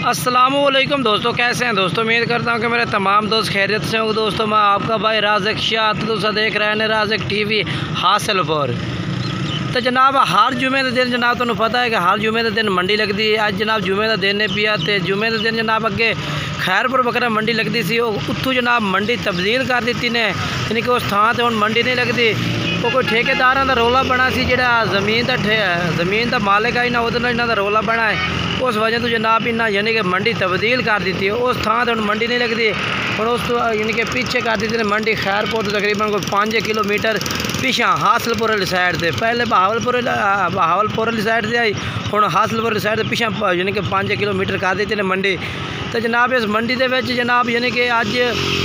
अस्सलामुअलैकुम दोस्तों, कैसे हैं दोस्तों। उम्मीद करता हूं कि मेरे तमाम दोस्त खैरियत से होंगे। दोस्तों मैं आपका भाई राज़िक शाह तो देख रहे हैं राज़िक टीवी हासिलपुर। तो जनाब हर जुमे के दिन जनाब तुम्हें पता है कि हर जुमे के दिन मंडी लगती है। अज जनाब जुमे का दिन नहीं पिया तो जुमे के दिन जनाब अगे खैरपुर बकरा मंडी लगती सी, उत्थों जनाब मंडी तब्दील कर दी ने, यानी कि उस थां ते हुण मंडी नहीं लगती। वो कोई ठेकेदारां दा रौला बना सी, जिहड़ा ज़मीन का मालिक है इन्हां उहदे नाल इन्हां दा रौला बना है। उस वजह तो जनाब इन्हें यानी कि मंडी तब्दील कर दी है। उस थां ते हुण मंडी नहीं लगती और उस तो यानी कि पीछे कर दी ने मंडी खैरपुर तो तकरीबन कोई 5 किलोमीटर पिछा हासिलपुर वाली साइड से। पहले बहावलपुर वाली साइड से आई, हुण हासिलपुर वाली साइड से पिछा यानी कि 5 किलोमीटर कर दी ने मंडी। तो जनाब इस मंडी के जनाब यानी कि अज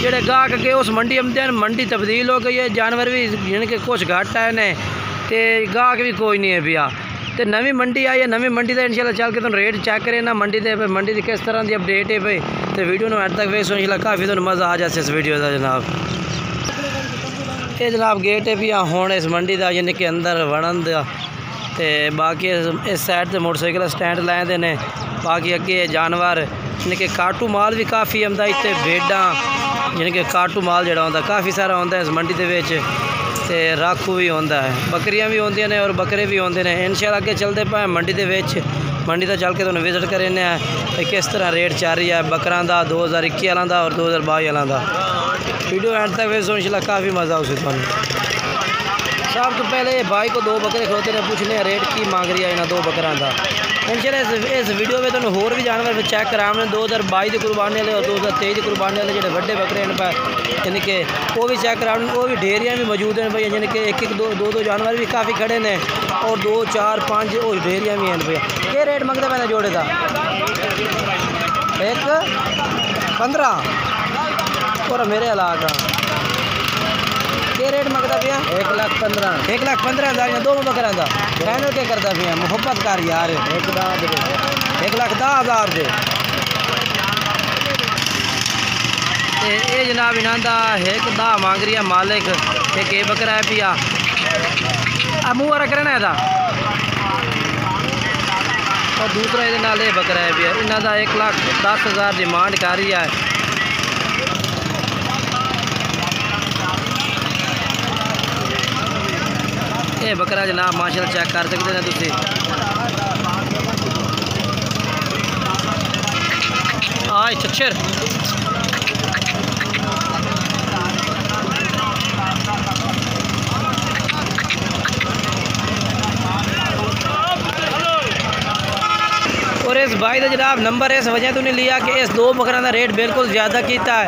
जोड़े गाहक अगे उस मंडी आते हैं, मंडी तब्दील हो गई है। जानवर भी यानी कि कुछ घट आए ने तो गाहक भी कोई नहीं है पिया। तो नवी मंडी आई है, नवी मंडी का इंशाल्लाह चल के तुम रेट चेक करें ना मंडी के मंडी की किस तरह की अपडेट है भाई। तो वीडियो में हद तक वेसो इंशाल्लाह काफ़ी तुम मज़ा आ जाए इस वीडियो का। जनाब ये जनाब गेट है भी हुण इस मंडी का यानी कि अंदर वड़न का। तो बाकी इस साइड से मोटरसाइकिल स्टैंड लाए दे ने। बाकी अगे जानवर यानी कि काटू माल भी काफ़ी आता इतने, भेडां यानी कि काटू माल जोड़ा आता काफ़ी सारा आता इस मंडी के। तो राखू भी आता है, बकरियां भी आंदियां ने और बकरे भी आते हैं। इंशाल्लाह अगे चलते पाए मंडी के मंडी का चल के तुहानूं विजिट करें किस तरह रेट चल रही है बकरां दा 2021 वालों का और 2022 वालों का। वीडियो एंड तक वेसो इंशाल्लाह काफ़ी मज़ा उसे तुहानूं। सब तो पहले भाई को 2 बकरे खड़ोते ने, पूछने रेट की मांग रही है इन्होंने 2 बकरों का। इंशाल्लाह इस वीडियो में तुहानूं होर भी जानवर चेक कराने 2022 की कुर्बानी वाले और 2023 की कुर्बानी वाले जो बड़े बकरे हैं यानी कि वो भी चेक कराने। वो भी ढेरियाँ भी मौजूद हैं भाई, यानी कि 1-2 जानवर भी काफ़ी खड़े ने और 2, 4, 5 और ढेरियाँ भी हैं भैया। ये रेट मंगते पैदा जोड़े का 1,15 और मेरे इलाका ये रेट मंगता पिया 1,15,000 या 2 बकरा का। फाइनल क्या करता पिया मुहब्बत कर यार 1,10,000 दे। ये जनाब इन्हों का 1,10 मांग रही है मालिक। एक ये बकरा है पिया मुँह वाला करना है और दूसरा ये नाल ये बकरा है पिया। इन्हों का 1,10,000 डिमांड कर रही है। ये बकरा जनाब माशाल्लाह चेक कर सकते हैं तुसी। आए चच्छर और इस भाई का जनाब नंबर इस वजह तो नहीं लिया कि इस 2 बकरों का रेट बिल्कुल ज़्यादा किया है।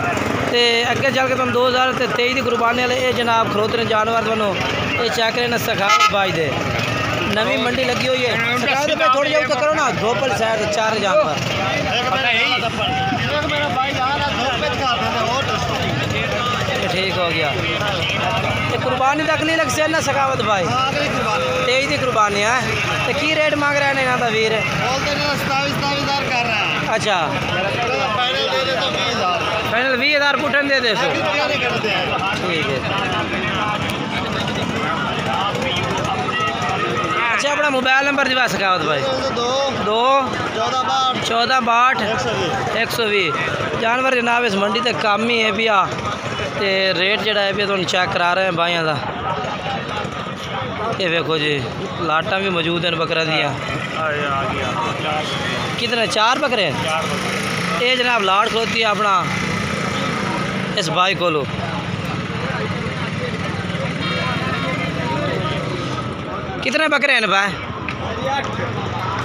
तो अगे चल के तुम 2023 की कुर्बानी वाले ये जनाब खरोते जानवर तुहानूं ये चेक करें सखावत भाई दे। नवी मंडी लगी हुई है सखावत में थोड़ी जगह करो ना धोपल साइड 4 जानवर ठीक हो गया। ये कुर्बानी तक नहीं लग से ना सखावत भाई 23 की कुर्बानी है। तो की रेट मांग रहे हैं इन्हों का वीर? 27,000 कर रहा है। अच्छा फाइनल 20,000 पुटन दे दे सो ठीक है। अच्छा अपना मोबाइल नंबर दिवा सखावत भाई 2 14 62 120। जानवर जनाब इस मंडी तक काम ही है पिया। तो रेट जोड़ा है तुम चेक करा रहे हैं भाइयों का। ये देखो जी लाटा भी मौजूद हैं बकरा दियाँ। कितने 4 बकरे हैं। ये जनाब लाट खलोती है अपना इस भाई को। कितने बकरे हैं भाई?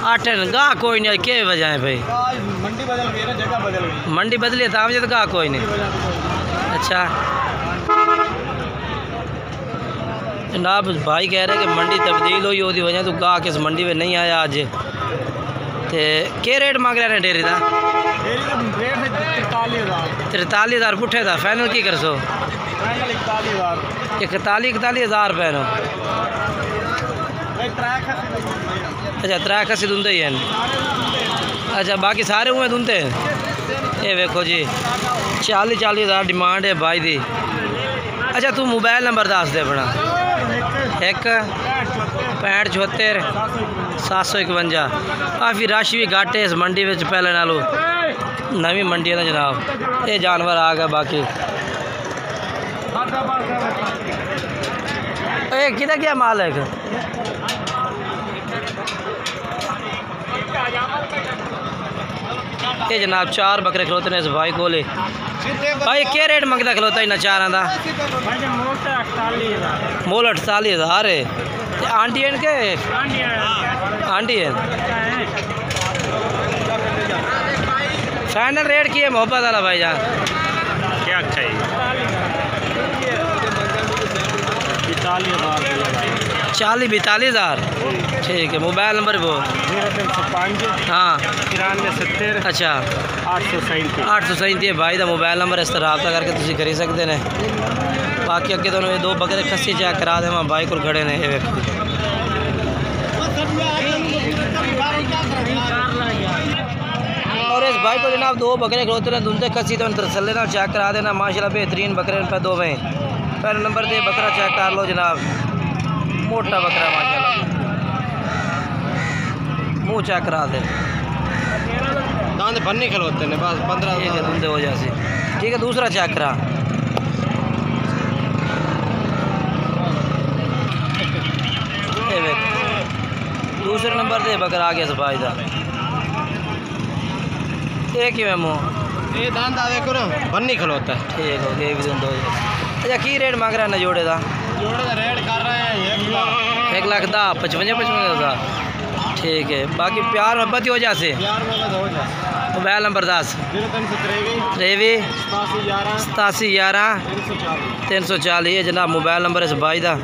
8 हैं। गाह कोई नहीं, क्या वजह है भाई? मंडी बदल गई ना, जगह बदल गई। मंडी बदली था मुझे तो गाह कोई नहीं। अच्छा जनाब भाई कह रहे कि मंडी तब्दील हुई उसकी वजह तो गाह किस मंडी में नहीं आया आज। तो क्या रेट मांग रहे हैं डेरी का? 43,000 पुठे था। फाइनल की कर सो? 41,000 रुपये नो। अच्छा 3 खसी दुंदे ही हैं। अच्छा बाकी सारे हुए दुंदे। ये देखो जी 40,000 डिमांड है भाई दी। अच्छा तू मोबाइल नंबर दस दे अपना? 1 65 751 काफ़ी रश भी घट है इस मंडी में पहले नालों नवी मंडी है जनाब। ये जानवर आ गया बाकी किधर क्या माल है ये जनाब 4 बकरे खलोते ने इस भाई को ले भाई क्या रेट मंगता खलोता इन्हें चारां का मोल 48,000 है आंटी है के आंटी है फाइनल रेट की है मोहब्बत वाला भाई जान क्या अच्छा है 42,000 ठीक है। मोबाइल नंबर वो 0305 हाँ 9370 अच्छा 837 भाई का मोबाइल नंबर इस तरह रब्ता करके तुम खरीद सकते हैं। बाकी अगे तो ये 2 बकरे खस्सी चेक करा दे भाई को खड़े ने और इस भाई को जनाब 2 बकरे खड़ोते हैं धुंधे खस्सी तो तसल्ले ना चेक करा देना माशाल्लाह बेहतरीन बकरे पे 2 में पहले नंबर दे बकरा चेक कर लो जनाब मोटा बकरा माशाल्लाह मुँह चेक करा दे दांत भन्नी खलोते हैं बस 15 धुंधे हो जाए ठीक है। दूसरा चेक करा दूसरे नंबर दे बकरा आ गया सफाई का एक ही मुँह ये दांत आवे करो भन्नी खलोता है ठीक हो गया भी धुंधे हो जाए। अच्छा की रेट मांग रहा है ना जोड़े का जोड़े का रेट कर रहे हैं 1,55,000 ठीक है। बाकी प्यार मोहब्बत ही हो जाए। मोबाइल नंबर 10 23 87 11 340 है जनाब मोबाइल नंबर इस भाई का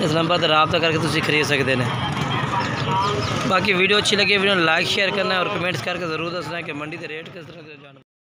इस नंबर पर रब्ता करके तुम खरीद सकते हैं। बाकी वीडियो अच्छी लगी वीडियो लाइक शेयर करना है और कमेंट्स करके ज़रूर दसना है कि मंडी के रेट किस तरह के